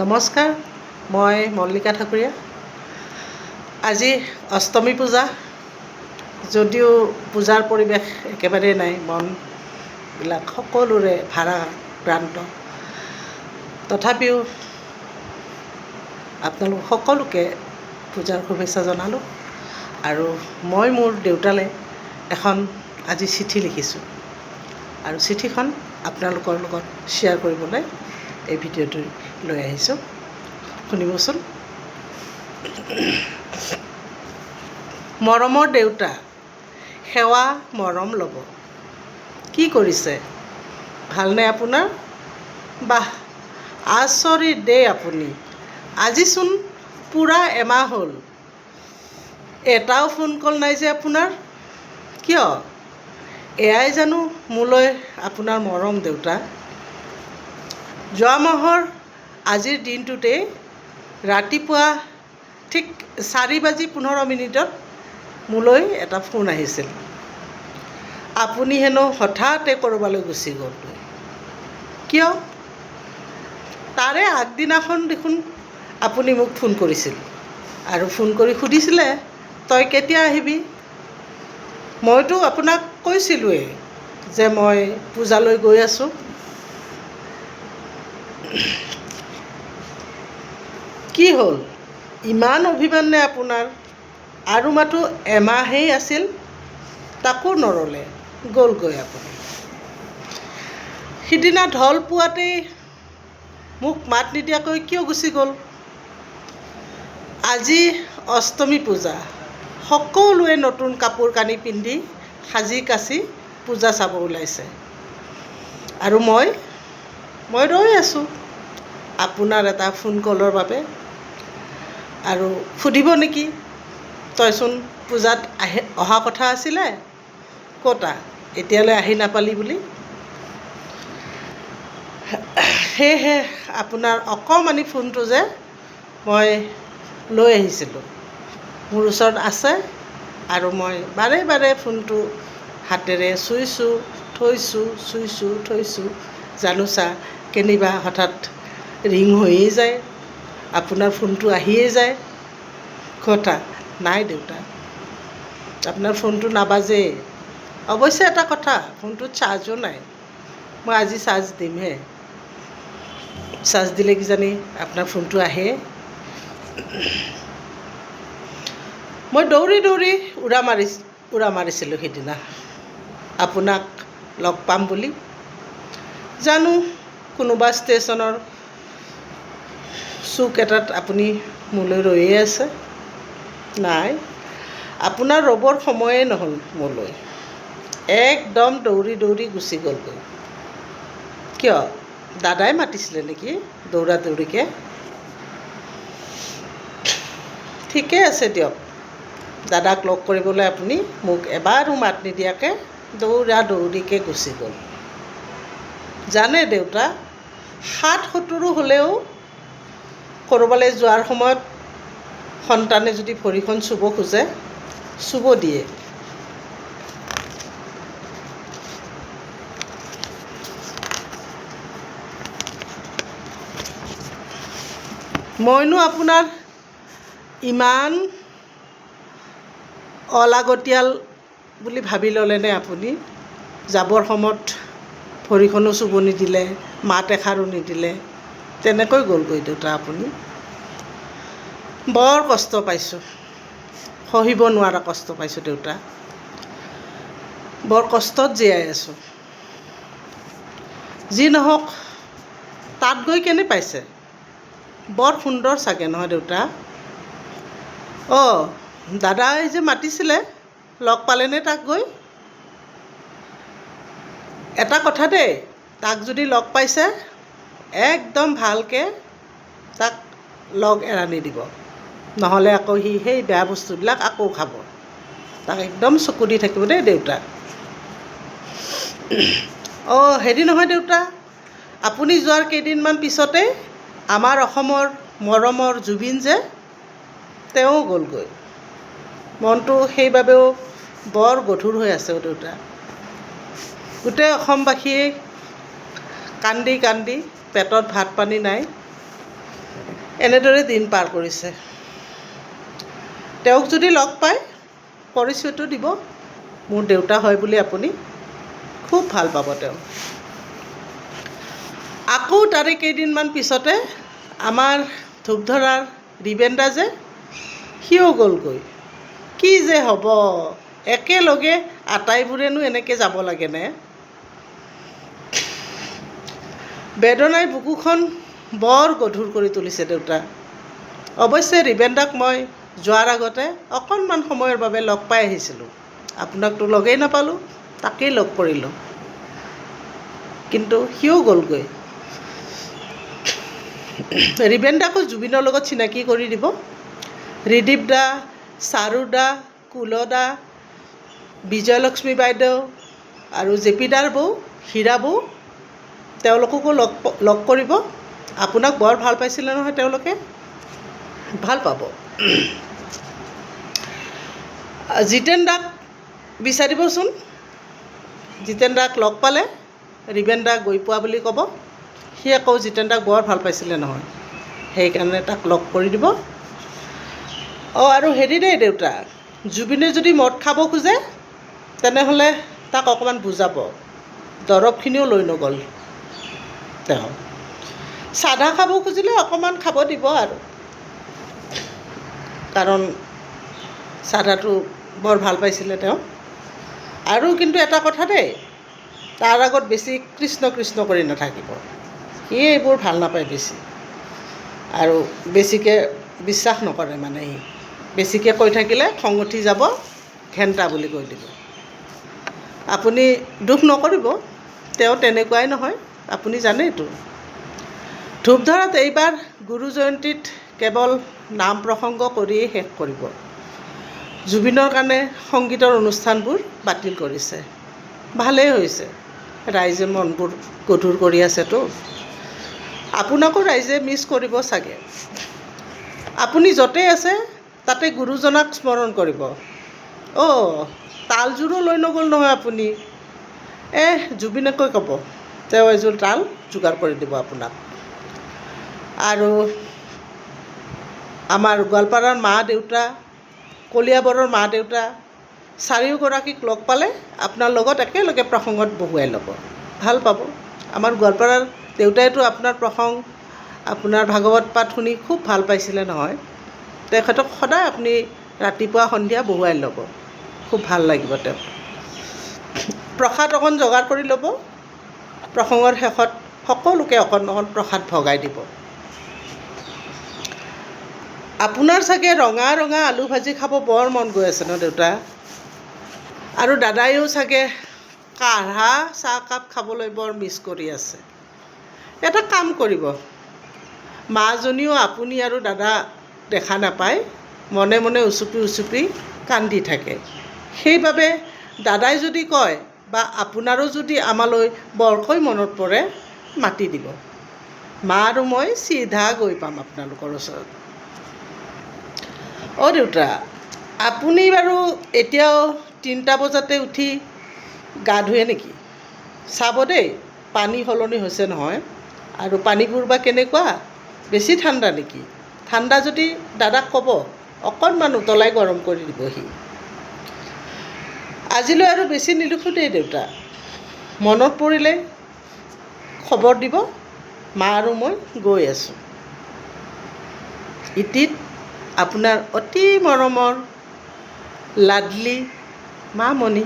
নমস্কাৰ, মই মল্লিকা ঠাকুৰীয়া। আজি অষ্টমী পূজা, যদিও পূজাৰ পৰিৱেশ একেবাৰেই নাই, মনবিলাক সকলোৰে ভাৰাক্ৰান্ত। তথাপিও আপোনালোক সকলোকে পূজাৰ শুভেচ্ছা জনালোঁ। আৰু মই মোৰ দেউতালৈ এখন আজি চিঠি লিখিছোঁ, আৰু চিঠিখন আপোনালোকৰ লগত শ্বেয়াৰ কৰিবলৈ এই ভিডিঅ'টো লৈ আহিছোঁ। শুনিবচোন। মৰমৰ দেউতা, সেৱা মৰম ল'ব। কি কৰিছে? ভালনে আপোনাৰ? বাহ, আচৰিত দেই আপুনি। আজিচোন পূৰা এমাহ হ'ল, এটাও ফোন কল নাই যে আপোনাৰ? কিয়? এয়াই জানো মোলৈ আপোনাৰ মৰম দেউতা। যোৱা মাহৰ আজিৰ দিনটোতেই ৰাতিপুৱা ঠিক 4:15 মোলৈ এটা ফোন আহিছিল। আপুনি হেনো হঠাতে ক'ৰবালৈ গুচি গ'ল। কিয়? তাৰে আগদিনাখন দেখোন আপুনি মোক ফোন কৰিছিল, আৰু ফোন কৰি সুধিছিলে তই কেতিয়া আহিবি। মইতো আপোনাক কৈছিলোঁৱেই যে মই পূজালৈ গৈ আছোঁ। কি হ'ল, ইমান অভিমান নে আপোনাৰ? আৰু মাথো এমাহেই আছিল, তাকো নৰলে, গ'লগৈ আপুনি। সিদিনা ঢল পোৱাতেই মোক মাত নিদিয়াকৈ কিয় গুচি গ'ল? আজি অষ্টমী পূজা, সকলোৱে নতুন কাপোৰ কানি পিন্ধি সাজি কাচি পূজা চাব ওলাইছে, আৰু মই ৰৈ আছোঁ আপোনাৰ এটা ফোন কলৰ বাবে। আৰু সুধিব নেকি, তইচোন পূজাত অহা কথা আছিলে, ক'তা এতিয়ালৈ আহি নাপালি বুলি। সেয়েহে আপোনাৰ অকণমানি ফোনটো যে মই লৈ আহিছিলোঁ, মোৰ ওচৰত আছে, আৰু মই বাৰে বাৰে ফোনটো হাতেৰে চুইছোঁ থৈছোঁ, জানোচা কেনিবা হঠাৎ ৰিং হৈয়ে যায়, আপোনাৰ ফোনটো আহিয়ে যায়। কথা নাই দেউতা, আপোনাৰ ফোনটো নাবাজেই। অৱশ্যে এটা কথা, ফোনটোত চাৰ্জো নাই, মই আজি চাৰ্জ দিমহে। চাৰ্জ দিলে কিজানি আপোনাৰ ফোনটো আহে। মই দৌৰি উৰা মাৰিছিলোঁ সিদিনা আপোনাক লগ পাম বুলি। জানো কোনোবা ষ্টেচনৰ চুক এটাত আপুনি মোলৈ ৰৈয়ে আছে। নাই, আপোনাৰ ৰ'বৰ সময়ে নহ'ল মোলৈ, একদম দৌৰি গুচি গ'লগৈ। কিয়, দাদাই মাতিছিলে নেকি দৌৰিকৈ? ঠিকে আছে দিয়ক, দাদাক লগ কৰিবলৈ আপুনি মোক এবাৰো মাত নিদিয়াকৈ দৌৰিকৈ গুচি গ'ল। জানে দেউতা, 60-70 হ'লেও ক'ৰবালৈ যোৱাৰ সময়ত সন্তানে যদি ভৰিখন চুব খোজে, চুব দিয়ে। মইনো আপোনাৰ ইমান অলাগতিয়াল বুলি ভাবি ল'লেনে আপুনি? যাবৰ সময়ত ভৰিখনো চুব নিদিলে, মাত এষাৰো নিদিলে, তেনেকৈ গ'লগৈ দেউতা আপুনি। বৰ কষ্ট পাইছোঁ, সহিব নোৱাৰা কষ্ট পাইছোঁ দেউতা, বৰ কষ্টত জীয়াই আছোঁ। যি নহওক, তাত গৈ কেনে পাইছে? বৰ সুন্দৰ চাগে নহয় দেউতা? অঁ, দাদাই যে মাতিছিলে, লগ পালেনে তাক গৈ? এটা কথা দেই, তাক যদি লগ পাইছে একদম ভালকৈ তাক লগ এৰা নিদিব, নহ'লে আকৌ সি সেই বেয়া বস্তুবিলাক আকৌ খাব। তাক একদম চকু দি থাকিব দেই দেউতা। অঁ, হেৰি নহয় দেউতা, আপুনি যোৱাৰ কেইদিনমান পিছতেই আমাৰ অসমৰ মৰমৰ জুবিন যে, তেওঁ গ'লগৈ। মনটো সেইবাবেও বৰ গধুৰ হৈ আছে দেউতা। গোটেই অসমবাসীয়ে কান্দি পেটত ভাত পানী নাই, এনেদৰে দিন পাৰ কৰিছে। তেওঁক যদি লগ পায় পৰিচয়টো দিব, মোৰ দেউতা হয় বুলি আপুনি খুব ভাল পাব তেওঁ। আকৌ তাৰে কেইদিনমান পিছতে আমাৰ ধূপধৰাৰ ৰিবেন দা যে সিও গ'লগৈ। কি যে হ'ব, একেলগে আটাইবোৰেনো এনেকৈ যাব লাগেনে? বেদনাই বুকুখন বৰ গধুৰ কৰি তুলিছে দেউতা। অৱশ্যে ৰিবেন দাক মই যোৱাৰ আগতে অকণমান সময়ৰ বাবে লগ পাই আহিছিলোঁ। আপোনাকতো লগেই নাপালোঁ, তাকেই লগ কৰিলোঁ। কিন্তু সিও গ'লগৈ। ৰিবেন দাকো জুবিনৰ লগত চিনাকি কৰি দিব। ৰিদীপ দা, চাৰু দা, কুল দা, বিজয়লক্ষ্মী বাইদেউ আৰু জেপি দাৰ বৌ, হীৰা বৌ, তেওঁলোককো লগ কৰিব। আপোনাক বৰ ভাল পাইছিলে নহয় তেওঁলোকে, ভাল পাব। জিতেন দাক বিচাৰিবচোন। জিতেন দাক লগ পালে ৰিবেন দাক গৈ পোৱা বুলি ক'ব। সি আকৌ জিতেন দাক বৰ ভাল পাইছিলে নহয়, সেইকাৰণে তাক লগ কৰি দিব। আৰু হেৰি দেই দেউতা, জুবিনে যদি মদ খাব খোজে তেনেহ'লে তাক অকণমান বুজাব। দৰৱখিনিও লৈ নগ'ল তেওঁ। চাধা খাব খুজিলে অকণমান খাব দিব আৰু, কাৰণ চাধাটো বৰ ভাল পাইছিলে তেওঁ। আৰু কিন্তু এটা কথা দেই, তাৰ আগত বেছি কৃষ্ণ কৃষ্ণ কৰি নাথাকিব। সি এইবোৰ ভাল নাপায় বেছি, আৰু বেছিকৈ বিশ্বাস নকৰে মানে। সি বেছিকৈ কৈ থাকিলে খং উঠি যাব, ঘেণ্টা বুলি কৈ দিব। আপুনি দুখ নকৰিব, তেওঁ তেনেকুৱাই নহয়, আপুনি জানেইতো। ধূপধৰাত এইবাৰ গুৰু জয়ন্তীত কেৱল নাম প্ৰসংগ কৰিয়েই শেষ কৰিব। জুবিনৰ কাৰণে সংগীতৰ অনুষ্ঠানবোৰ বাতিল কৰিছে। ভালেই হৈছে, ৰাইজে মনবোৰ গধুৰ কৰি আছেতো। আপোনাকো ৰাইজে মিছ কৰিব চাগে। আপুনি য'তেই আছে তাতে গুৰুজনাক স্মৰণ কৰিব। তালযোৰো লৈ নগ'ল নহয় আপুনি। জুবিনকৈ ক'ব, তেওঁ এযোৰ তাল যোগাৰ কৰি দিব আপোনাক। আৰু আমাৰ গোৱালপাৰাৰ মা দেউতা, কলিয়াবৰৰ মা দেউতা, চাৰিওগৰাকীক লগ পালে আপোনাৰ লগত একেলগে প্ৰসংগত বহুৱাই ল'ব, ভাল পাব। আমাৰ গোৱালপাৰাৰ দেউতাইতো আপোনাৰ প্ৰসংগ, আপোনাৰ ভাগৱত পাঠ শুনি খুব ভাল পাইছিলে নহয়। তেখেতক সদায় আপুনি ৰাতিপুৱা সন্ধিয়া বহুৱাই ল'ব, খুব ভাল লাগিব তেওঁক। প্ৰসাদ অকণ যোগাৰ কৰি ল'ব, প্ৰসংগৰ শেষত সকলোকে অকণ অকণ প্ৰসাদ ভগাই দিব। আপোনাৰ চাগে ৰঙা ৰঙা আলু ভাজি খাব বৰ মন গৈ আছে ন দেউতা? আৰু দাদাইও চাগে কাঢ়া চাহকাপ খাবলৈ বৰ মিছ কৰি আছে। এটা কাম কৰিব, মাজনীও আপুনি আৰু দাদা দেখা নাপায়, মনে মনে উচুপি উচুপি কান্দি থাকে। সেইবাবে দাদাই যদি কয় বা আপোনাৰো যদি আমালৈ বৰকৈ মনত পৰে, মাতি দিব। মা আৰু মই চিধা গৈ পাম আপোনালোকৰ ওচৰত। দেউতা, আপুনি বাৰু এতিয়াও 3টা বজাতে উঠি গা ধুৱে নেকি? চাব দেই, পানী সলনি হৈছে নহয়। আৰু পানীবোৰ বা কেনেকুৱা, বেছি ঠাণ্ডা নেকি? ঠাণ্ডা যদি দাদাক ক'ব অকণমান উতলাই গৰম কৰি দিবহি। আজিলৈ আৰু বেছি নিলিখোঁ দেই দেউতা, মনত পৰিলে খবৰ দিব। মা আৰু মই গৈ আছোঁ। ইটিত আপোনাৰ অতি মৰমৰ লাডলি মামণি।